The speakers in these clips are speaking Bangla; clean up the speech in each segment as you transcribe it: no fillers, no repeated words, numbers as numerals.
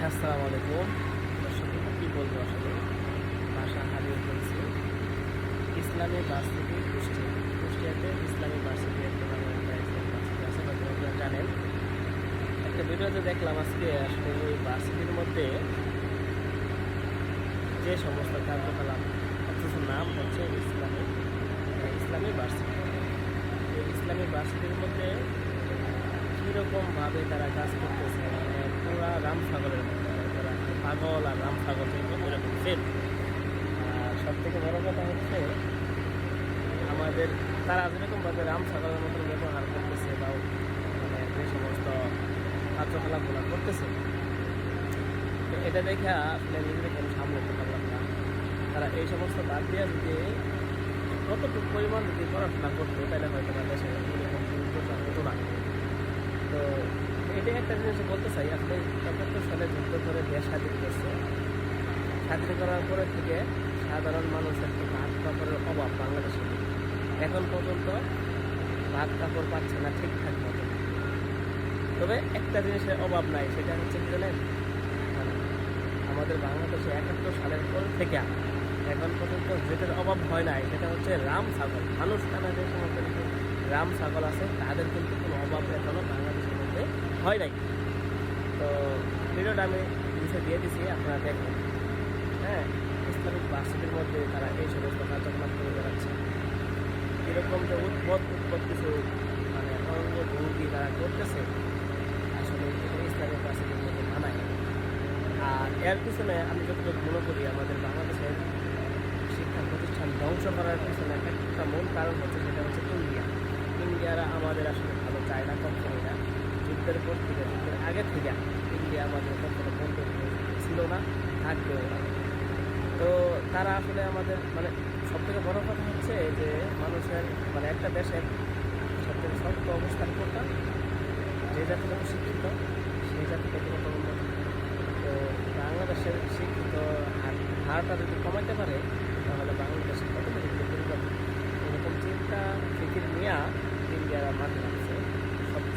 আসসালামু আলাইকুম। দর্শক, কী বলবো আসলে, ভাষা হারিয়ে ফেলছি। ইসলামী ভার্সিটি কুষ্টিয়াতে ইসলামী ভার্সিটি একটা নামে একটা ইসলামী ভার্সিটি আছে, হয়তো আপনারা জানেন। একটা ভিডিওতে দেখলাম আজকে আসলে ওই ভার্সিটির মধ্যে যে সমস্ত কার্যকলাপ, অথচ নাম হচ্ছে ইসলামী ভার্সিটি। এই ইসলামী ভার্সিটির মধ্যে কীরকমভাবে তারা কাজ করতেছে, মানে পুরা রাম সাগরের মতো, তারা পাগল আর রাম সাগর এরকম সেম। আর সব থেকে বড় কথা হচ্ছে, আমাদের তারা যেরকমভাবে রাম সাগরের মতো ব্যবহার করতেছে বা মানে যে সমস্ত কার্যকলাপগুলো করতেছে, তো এটা দেখে আসলে নিজেদেরকে আমি সামলাতে পারলাম না। তারা এই সমস্ত বাদ দিয়ে যদি কতটুকু পরিমাণ যদি পড়াশোনা করতো, তাহলে হয়তো না দেশে এরকম প্রচার হতো না। তো এটাই একটা জিনিস বলতে চাই, আসলে ৭১ সালে যুদ্ধ করে দেশ স্বাধীন করছে। স্বাধীন করার পরে থেকে সাধারণ মানুষের তো ভাত কাপড়ের অভাব বাংলাদেশে এখন পর্যন্ত ভাত কাপড় পাচ্ছে না ঠিকঠাক মতো। তবে একটা জিনিসের অভাব নাই, সেটা হচ্ছে কি জানেন, মানে আমাদের বাংলাদেশে ৭১ সালের পর থেকে এখন পর্যন্ত যেটার অভাব হয় নাই, সেটা হচ্ছে রাম ছাগল। মানুষ টানা যে সমস্ত রাম ছাগল আছে, তাদের কিন্তু কোনো অভাব এখনও বাংলাদেশের মধ্যে হয় নাই। তো ভিডিওটা আমি নিচে দিয়ে দিছি, আপনারা দেখেন। হ্যাঁ, ইসলামিক ভার্সিটির মধ্যে তারা এই সমস্ত কার্যকলাপ করে বেড়াচ্ছে। এরকম যে উৎপদ কিছু মানে অঙ্গভঙ্গি তারা করতেছে, আসলে ইসলামিক ভার্সিটির মধ্যে মানায়। আর এর পিছনে আমি যতটুকু মনে করি, আমাদের বাংলাদেশের শিক্ষা প্রতিষ্ঠান ধ্বংস করার পিছনে একটা মূল কারণ হচ্ছে, সেটা হচ্ছে ইন্ডিয়ারা আমাদের আসলে ভালো চায় না কখনোই না। যুদ্ধের পর থেকে, যুদ্ধের আগে থেকে ইন্ডিয়া আমাদের কখনো বন্ধু ছিল না, থাকবেও না। তো তারা আসলে আমাদের মানে সবথেকে বড় কথা হচ্ছে যে মানুষের মানে একটা দেশের সবথেকে শক্ত অবস্থান করতাম, যে জাতিগত শিক্ষিত সেই জাতিগত উন্নত। তো বাংলাদেশের শিক্ষিত হারটা যদি কমাতে পারে, তাহলে বাংলাদেশের কতটুকু পরিবর্তন, এরকম চিন্তা ফিকির নিয়ে ইন্ডিয়ারা মাঠে নামছে।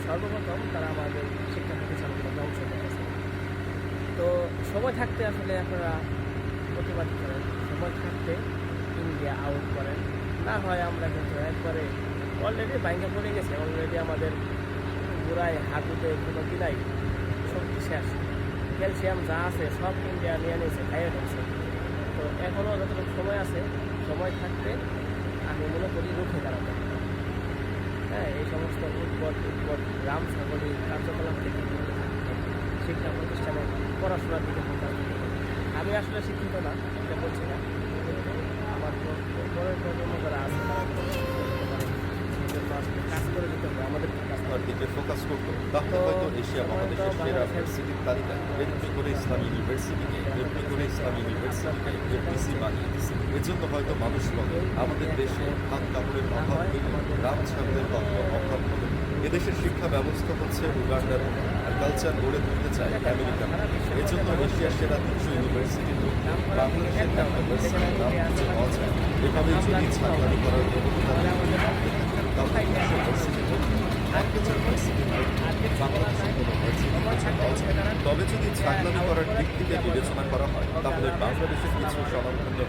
সর্বপ্রথম তারা আমাদের শিক্ষা প্রতিষ্ঠানগুলো ধ্বংস করেছে। তো সময় থাকতে আসলে আপনারা প্রতিবাদ করেন, সময় থাকতে ইন্ডিয়া আউট করেন, না হয় আমরা কিন্তু একবারে অলরেডি বাইঙ্গা পড়ে গেছে। অলরেডি আমাদের গোড়ায় হাঁটুতে কোনো দিলাই শক্তি শেষ, ক্যালসিয়াম যা আছে সব ইন্ডিয়া নিয়ে নিয়েছে, খাইয়ে ফেলছে। তো এখনও যতটুকু সময় আছে, সময় থাকতে আমি মনে করি রুখে দাঁড়াতে। হ্যাঁ, এই সমস্ত উৎপদ রাম ছাগলী কার্যকলাপ থেকে শিক্ষা প্রতিষ্ঠানে পড়াশোনার দিকে ফোকাস দিতে হবে। আমি আসলে শিক্ষিত না, এটা বলছি না, কিন্তু আমার পরের প্রজন্ম যারা আছে তারা আসলে কাজ করে দিতে হবে, আমাদের দিকে ফোকাস করতো, তাহলে হয়তো এশিয়া মহাদেশের সেরা ভার্সিটির তালিকায় এমপি করে ইসলামী ইউনিভার্সিটিকে এফডিসি বানিয়ে দিচ্ছে। এজন্য হয়তো মানুষ বলে আমাদের দেশে হাত কাপড়ের অভাব হলে রাম ছাগলের অভাব হলে এদেশের শিক্ষা ব্যবস্থা হচ্ছে উগান্ডার, আর কালচার গড়ে তুলতে চায় আমেরিকান। এজন্য এশিয়ার সেরা ৩০০ ইউনিভার্সিটির মধ্যে বাংলাদেশের একটা ভার্সিটির নাম খুঁজে পাওয়া যায়। এভাবে যদি ছাগলামি করার প্রবণতা তবে যদি ছাগলামি করার দিক থেকে বিবেচনা করা হয়, তাহলে বাংলাদেশের কিছু স্বনামধন্য